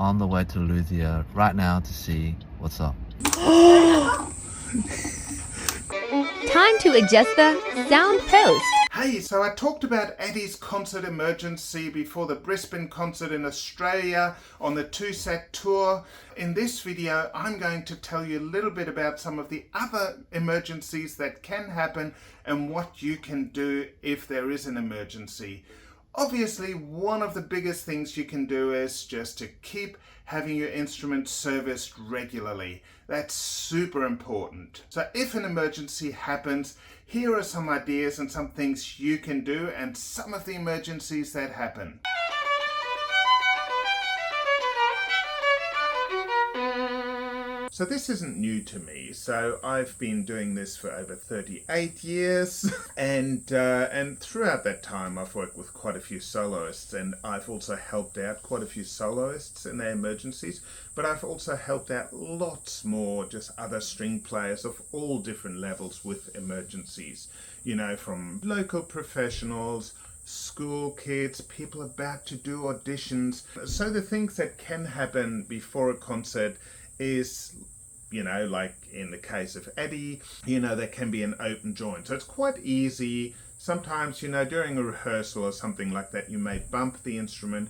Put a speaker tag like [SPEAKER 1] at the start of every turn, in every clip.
[SPEAKER 1] on the way to Luthia right now to see what's up.
[SPEAKER 2] Time to adjust the sound post.
[SPEAKER 3] Hey, so I talked about Eddie's concert Emergency before the Brisbane concert in Australia on the TwoSat tour. In this video, I'm going to tell you a little bit about some of the other emergencies that can happen and what you can do if there is an emergency. Obviously, one of the biggest things you can do is just to keep having your instrument serviced regularly. That's super important. So if an emergency happens, here are some ideas and some things you can do and some of the emergencies that happen. So this isn't new to me. So I've been doing this for over 38 years and throughout that time I've worked with quite a few soloists, and I've also helped out quite a few soloists in their emergencies, but I've also helped out lots more just other string players of all different levels with emergencies, you know, from local professionals, school kids, people about to do auditions. So the things that can happen before a concert is, you know, like in the case of Eddie, you know, there can be an open joint. So it's quite easy. Sometimes, you know, during a rehearsal or something like that, you may bump the instrument,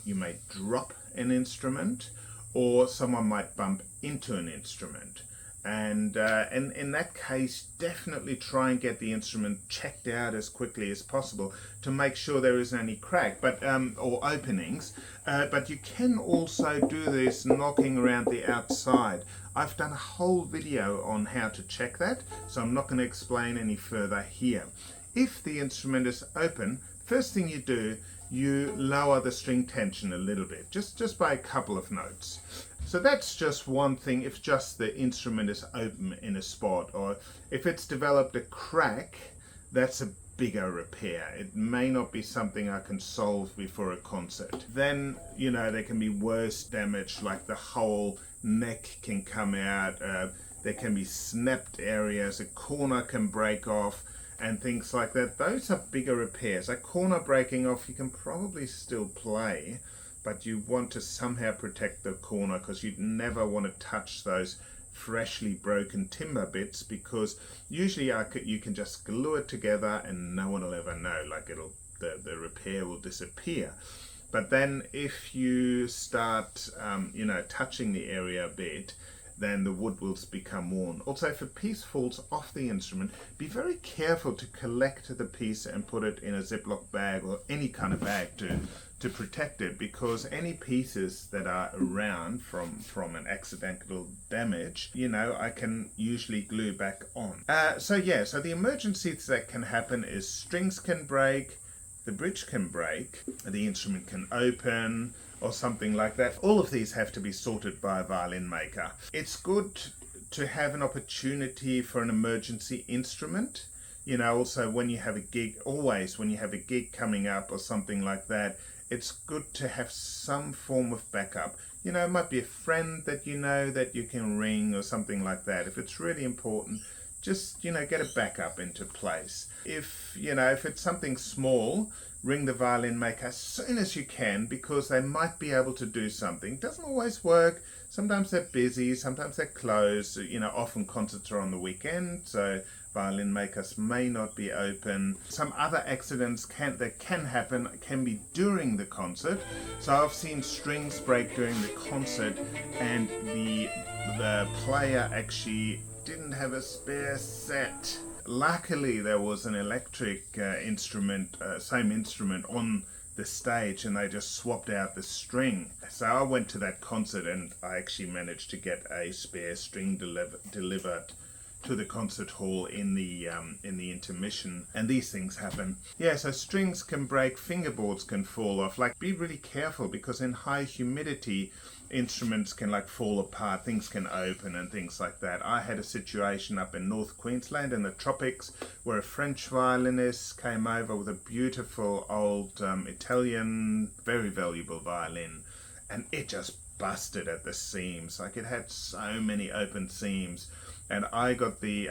[SPEAKER 3] you may drop an instrument, or someone might bump into an instrument. And in that case, definitely try and get the instrument checked out as quickly as possible to make sure there isn't any crack, or openings. But you can also do this knocking around the outside. I've done a whole video on how to check that, so I'm not going to explain any further here. If the instrument is open, first thing you do, you lower the string tension a little bit, just by a couple of notes. So that's just one thing if just the instrument is open in a spot, or if it's developed a crack, that's a bigger repair. It may not be something I can solve before a concert. Then, you know, there can be worse damage, like the whole neck can come out, there can be snapped areas, a corner can break off, and things like that. Those are bigger repairs. A corner breaking off, you can probably still play, but you want to somehow protect the corner because you'd never want to touch those freshly broken timber bits, because usually you can just glue it together and no one will ever know. Like the repair will disappear. But then if you start you know, touching the area a bit, then the wood will become worn. Also, if a piece falls off the instrument, be very careful to collect the piece and put it in a Ziploc bag or any kind of bag to protect it, because any pieces that are around from an accidental damage, you know, I can usually glue back on. So the emergencies that can happen is strings can break, the bridge can break, the instrument can open, or something like that. All of these have to be sorted by a violin maker. It's good to have an opportunity for an emergency instrument. You know, also when you have a gig, always when you have a gig coming up or something like that, it's good to have some form of backup. You know, it might be a friend that you know that you can ring or something like that. If it's really important, just, you know, get a backup into place. If it's something small, ring the violin maker as soon as you can, because they might be able to do something. It doesn't always work. Sometimes they're busy, sometimes they're closed. You know, often concerts are on the weekend, so violin makers may not be open. Some other accidents that can happen can be during the concert. So I've seen strings break during the concert and the player actually didn't have a spare set. Luckily there was an electric same instrument on the stage, and they just swapped out the string. So I went to that concert and I actually managed to get a spare string delivered to the concert hall in the intermission, and these things happen. Yeah, so strings can break, fingerboards can fall off. Like, be really careful, because in high humidity instruments can like fall apart, things can open and things like that. I had a situation up in North Queensland in the tropics where a French violinist came over with a beautiful old Italian, very valuable violin, and it just busted at the seams. Like, it had so many open seams. and I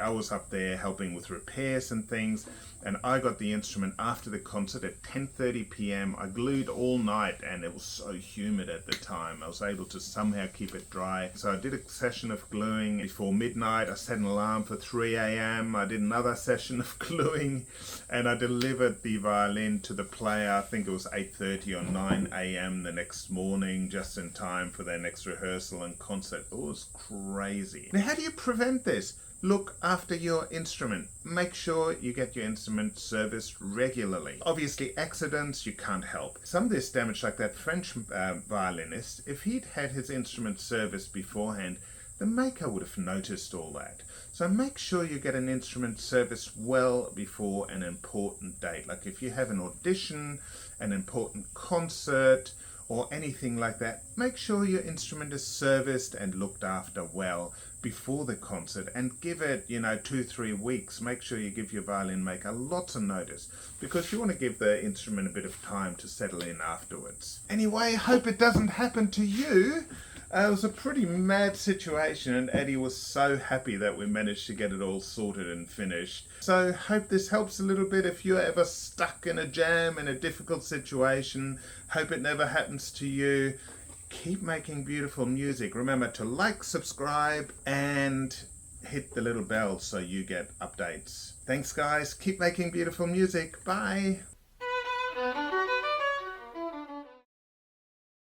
[SPEAKER 3] was up there helping with repairs and things, and I got the instrument after the concert at 10:30 p.m. I glued all night, and it was so humid at the time. I was able to somehow keep it dry. So I did a session of gluing before midnight. I set an alarm for 3 a.m. I did another session of gluing, and I delivered the violin to the player. I think it was 8:30 or 9 a.m. the next morning, just in time for their next rehearsal and concert. It was crazy. Now, how do you prevent this? Look after your instrument. Make sure you get your instrument serviced regularly. Obviously, accidents you can't help. Some of this damage, like that French violinist, if he'd had his instrument serviced beforehand, the maker would have noticed all that. So make sure you get an instrument serviced well before an important date. Like if you have an audition, an important concert, or anything like that, make sure your instrument is serviced and looked after well before the concert, and give it 2-3 weeks. Make sure you give your violin maker lots of notice, because you want to give the instrument a bit of time to settle in afterwards. Anyway, hope it doesn't happen to you. It was a pretty mad situation, and Eddie was so happy that we managed to get it all sorted and finished. So hope this helps a little bit if you're ever stuck in a jam, in a difficult situation. Hope it never happens to you. Keep making beautiful music. Remember to like, subscribe, and hit the little bell so you get updates. Thanks guys. Keep making beautiful music. Bye.